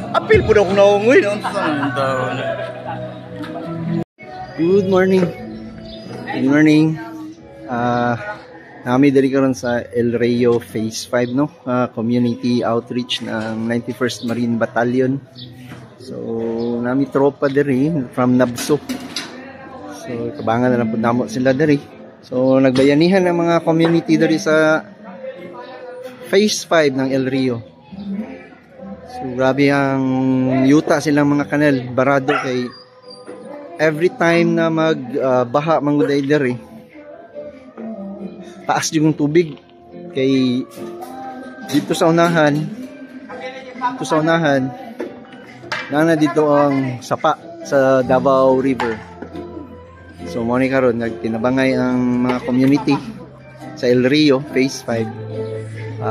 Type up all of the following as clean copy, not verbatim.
Apil po na akong naungoy. Good morning. Good morning. Nami dali karon sa El Reo Phase 5, no? Community outreach ng 91st Marine Battalion. So, nami tropa diri from Nabso. So, kabangan na lang po namo sila diri. So, nagbayanihan ng mga community diri sa Phase 5 ng El Reo. So, grabe ang yuta silang mga kanal. Barado kay every time na baha manguday diri, taas yung tubig kay dito sa unahan na dito ang sapa sa Davao River. So mo ni karon nagtinabangay ang mga community sa El Rio Phase 5.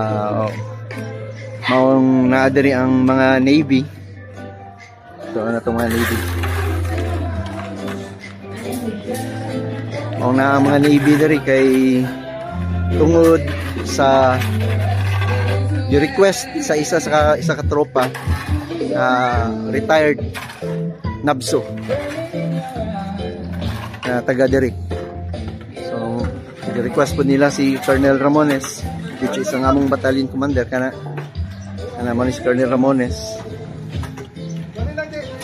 Maong naadiri ang mga Navy. So ano itong mga Navy? Maong na ang mga Navy diri kay tungod sa request sa isa ka tropa na retired Nabso na taga diri. So request po nila si Colonel Ramones, which is ang among battalion commander kana mo ni si Colonel Ramones.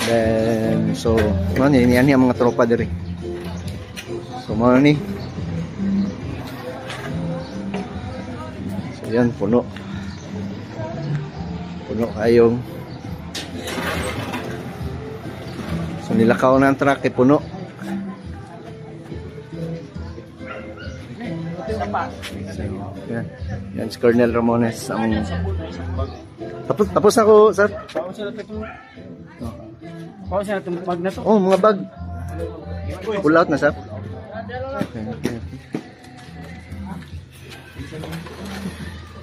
Then so yan ang mga tropa diri. So mo ni, so yan puno kayong, so nilakaw na ang truck puno. Yan si Colonel Ramones ang tapos ako sir. Oh, mga bag pull out na sir. Okay.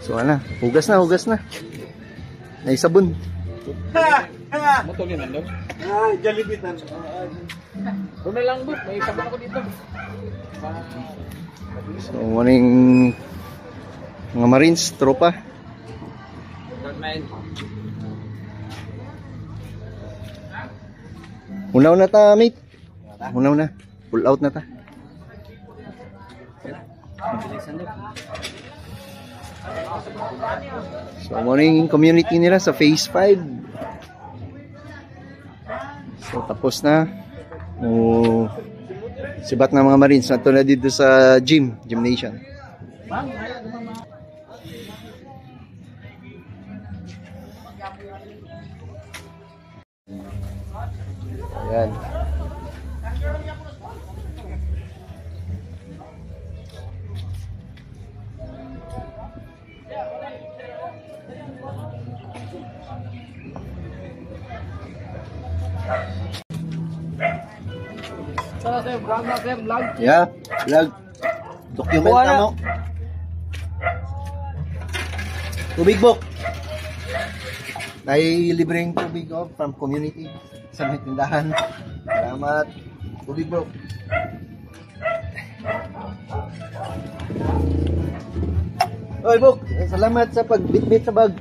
So ana, hugas na may sabon. Motulin nandun? Jalibitan. Doon na lang bud, may sabon ako dito. So morning mga Marines, tropa. Unaw na ta, mate. Unaw na. Pull out na ta. So morning community nila sa Phase 5. So tapos na. Sibat na mga Marines na na dito sa gymnasium. Ayan. Yeah, vlog. Document na mo. Tubig bok. May libreng tubig from community sa may tindahan. Salamat. Tubig bok. Oy bok, salamat sa pagbitbit sa bag.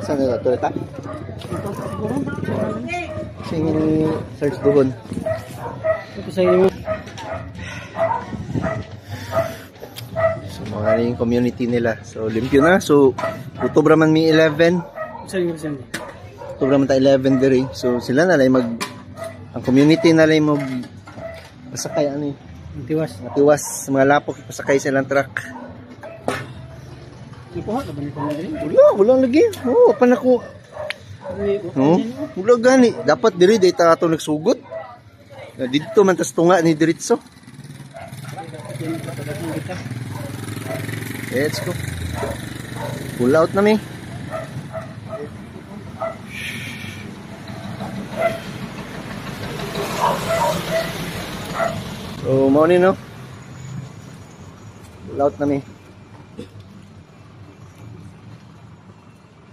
Saan na ito? Ito? Sing search doon. Ito sa iyo. So mga yung community nila. So limpyo na. So October man may 11. October man ta 11 diri. So sila na lang ang community na lang pasakay ano eh. Tiwas mga lapok pasakay silang truck. Wala lagi. Oh, pa nako. No, wala gani. Dapat diri data ato nagsugot. Dito man tas tunga ni diretso. Let's go. Pull out na mi. So, mo ni no. Pull out na mi.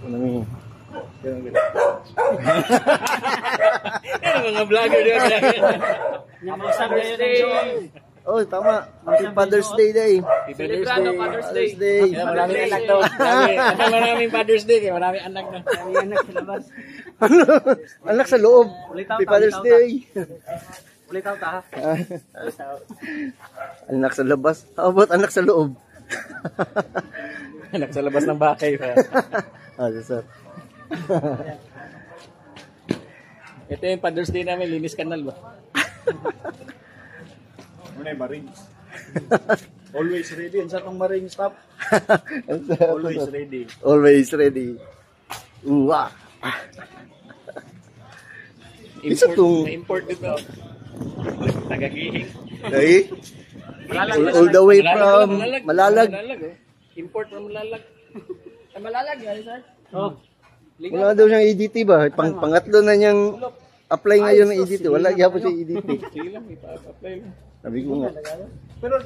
Ano mi? Mga vlogger din. Oh, tama. Happy Father's Day day. Father's Day. Maraming anak daw. Maraming Father's Day. Maraming anak na. Maraming anak sa labas. Anak sa loob. Happy Father's Day. Ulitaw ta. Anak sa labas. How about anak sa loob? Anak sa labas ng bakay. Sir. Ito yung Father's Day namin, linis kanal ba? Muna yung Marines. Always ready. Sa itong Marine staff. Always ready. Always ready. Uwa. Isa tong import dito. Tagagihing. Ay, all the way from Malalag. Import from Malalag. Sa Malalag, sir? Oh. Wala daw siyang EDT ba? Pangatlo na niyang apply ngayon ng EDT. Wala gyapon siya EDT. Sige lang, ipa-apply lang. Sabi ko nga. Pero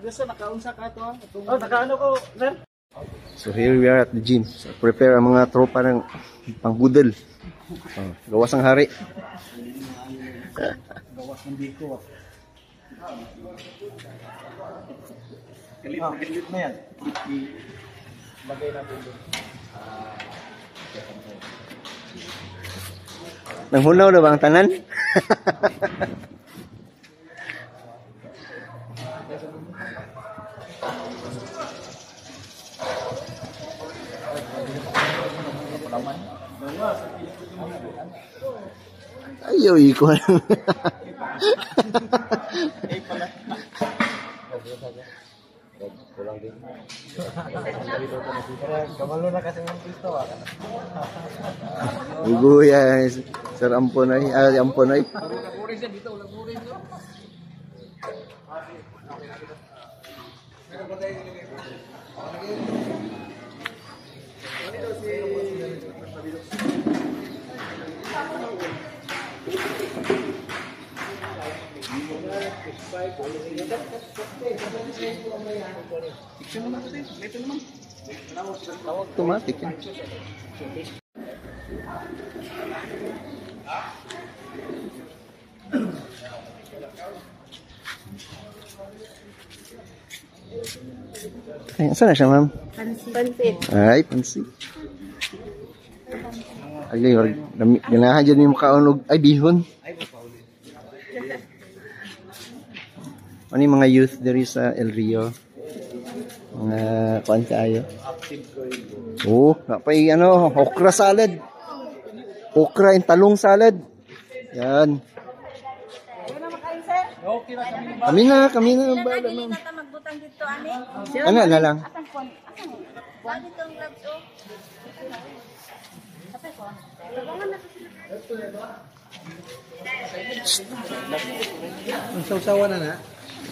gusto nakaunsa ka to. Oh, nakaano ko, sir. So here we are at the gym. So prepare ang mga tropa ng pangbudol. Oh, gawas ang hari. Gawas ng biko. Galit na yan. Lagay natin doon. Nanghunaw na ba ang tanan? Ayaw, iko lang. Kamalo na kasi ng pisto. Uguya, Sir Amponay. Amponay. Automatic yan. Ay, saan na siya, ma'am? Pansit. Ay, pansit. Ay, ganahan dyan yung makaunog. Ay, bihon. Ano yung mga youth there sa El Rio? Mga kuan kayo? Oo, napay ano, okra salad. Okra and talong salad. Yan. Kami na. Bala, ma'am. Magbutang dito, ani? Ano na lang? Asang kon? Wala ditong gloves, oh. Kapay ko. Tabangan na sila. Ang sausawa na.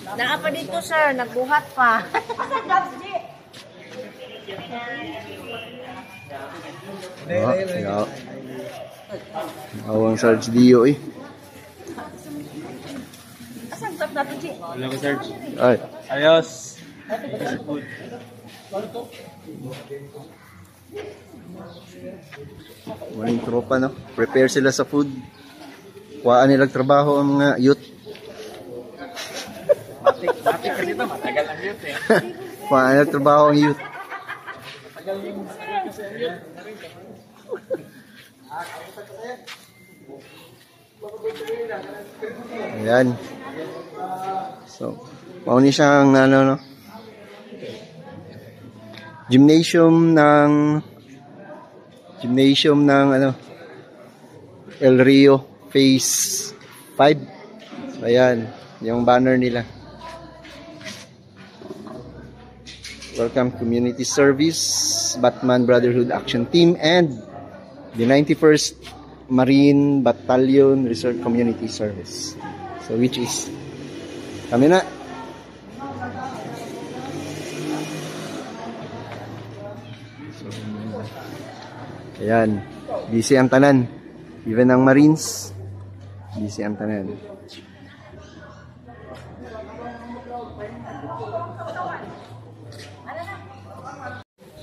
Naa pa dito, sir. Nagbuhat pa. Asang gloves, G? Oh, awang Sarge Dio eh. Asang gloves natin, G? Wala ko, Sarge. Ay. Ayos. Maraming tropa, no? Prepare sila sa food. Kuhaan nilang trabaho ang mga youth. Matik ka dito, matagal lang yun eh. Kuhaan nilang trabaho ang youth. Ayan. So, mauni siyang ano, no? Gymnasium ng ano, El Rio Phase 5. So, ayan, yung banner nila. Welcome Community Service, Batman Brotherhood Action Team, and the 91st Marine Battalion Reserve Community Service. So, which is kami na. So, ayan, busy ang tanan. Even ang Marines, busy ang tanan.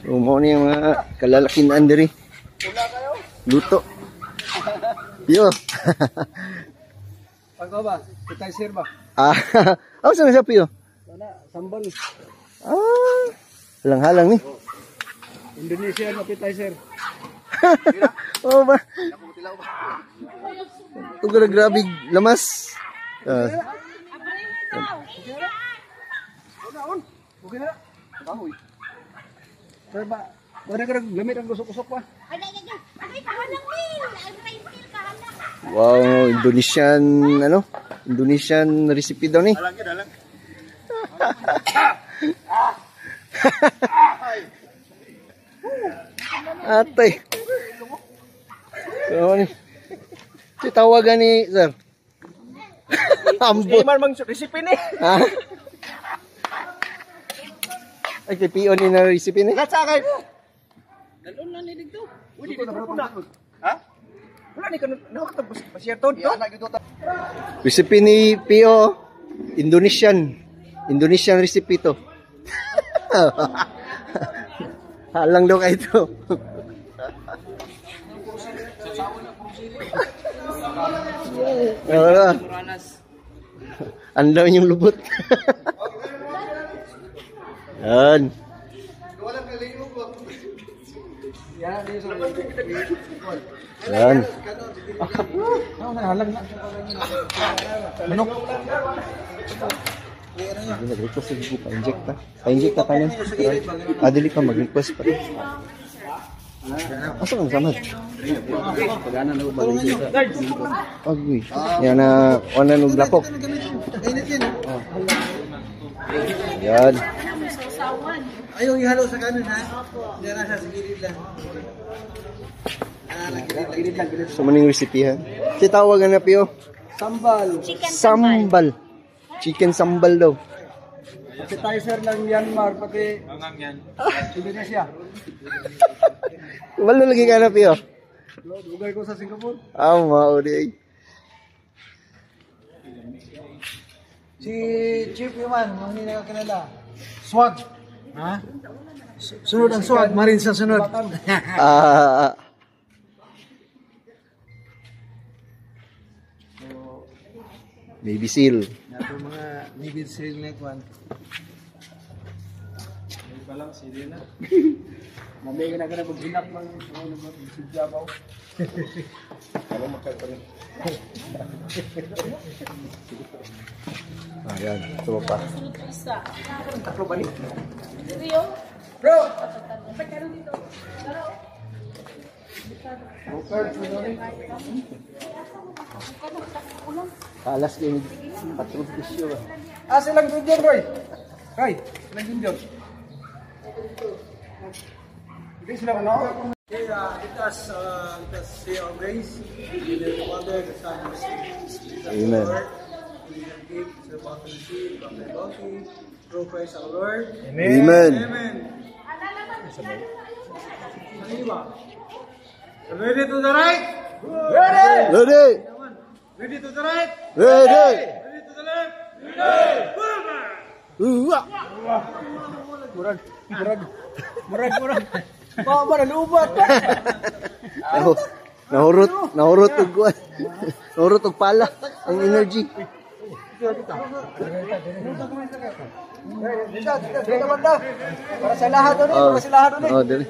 So, mo na yung mga kalalakinan diri. Luto. Yo. Pagko ba? Kitay sir ba? Ako saan siya piyo? Wala, sambal. Halang-halang ni. Indonesia na kitay sir. Oh ba? Ito ka grabe lamas. Okay na. Kahoy. Sir ba? Wala ka gamit ang gusok-gusok pa. Ay, kahalang min! Ay, kahalang. Wow, Indonesian recipe daw ni. Dalang. Atay. So, Si tawagan ni sir. Ambot. Iman mang recipe ni. Ha? Ay, kay PO ni na recipe ni. Lat sa akin. Dalon lang ni dito. Uy, dito na. Ha? Wala ni kanang nakatapos pa siya to. Recipe ni PO. Indonesian recipe to. Halang daw kayo ito. Wala. Andaw yung lubot. Yan. Yan. Manok. Nag-request sa buka. Pa-inject ta. Pa-inject ta kanin. Dili pa mag-request pa. Asa kang samad? Pagana na balik dito. Agoy. Yan na, wala nung lapok. Yan. Ayaw ihalo sa kanan ha. Diyan sa gilid lang. Gilid lang. So, maning recipe ha. Si tawagan na Pio. Sambal. Sambal. Chicken sambal daw. Appetizer ng Myanmar pati Indonesia. Wala lagi ka na Pio. Lugay ko sa Singapore. Mao di. Si Chief Iman, manginag ka nila. Swag. Ha? Sunod ang swag, marin sa sunod. Baby seal. Nato mga Navy Seal na kwan. Balang sili na. Mamay ka na maghinap ng Sijabaw. Alam mo kayo pa rin. Ayan, ito pa. Tatlo ba ni? Bro! Alas din. Patrol pisyo. Silang Junior, Roy. Roy, silang Junior. Hindi sila ano? Let us say our grace. In the Father, the Son, and the Spirit. Amen. We give the bottom of the sea, from the body, through Christ our Lord. Amen. Amen. Ready to the right? Ready! Ready! Ready to the right? Ready! Ready to the left? Ready! Uwa! Murag. Baka ba nalubat? Nahurot og kuan. Nahurot og pala ang energy. Dito banda. Para sa lahat doon, para sa lahat doon. Dali.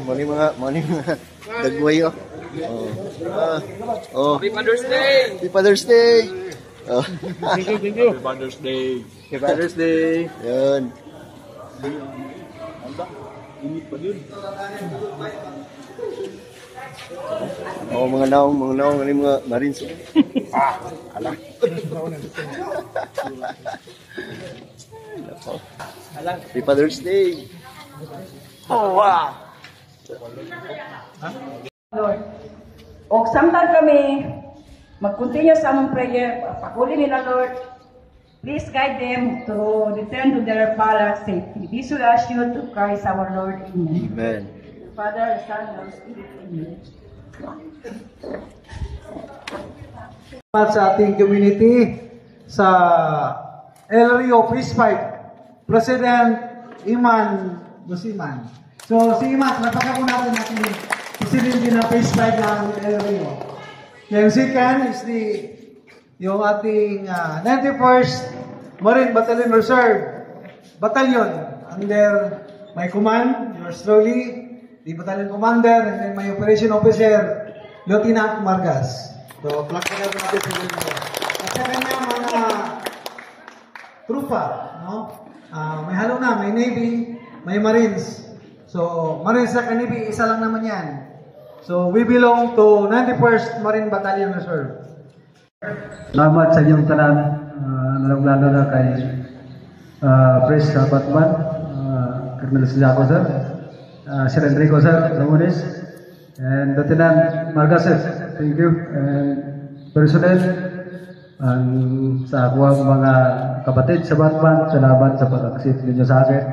Mali mga dagway oh. Happy Father's Day! Happy Father's Day. Thank you. Happy Father's Day. Happy Father's Day. Yan. Mga naong, ano mga marines. Ala. Happy Father's Day. Oh, wow. Lord. O samtang kami mag-continue sa among prayer, pakuli nila Lord, please guide them to return to their palace safely. This will ask you to Christ our Lord. Amen. Amen. Father, Son, and Spirit. Amen. Sa ating community, sa El Rio Peace Fight, President Iman Musiman. So, si Iman, napakakunatin natin President din ng Peace Fight ng El Rio. Yung second is yung ating 91st Marine Battalion Reserve Battalion under my command, yours truly, the Battalion Commander, and then my Operation Officer, Lieutenant Margas. So, plakyan natin sa inyo. At sa kanya mga trupa, no? May halo na, may Navy, may Marines. So, Marines at Navy, isa lang naman yan. So, we belong to 91st Marine Battalion Reserve. Salamat sa inyong tanan, lalo na kay Pres Batman, Colonel Siako sir, Sir Enrico Sir Ramones, and Lieutenant Marga Sir, thank you. And personnel, sa akwang mga kapatid sa Batman, salamat sa pag-accept ninyo sa akin.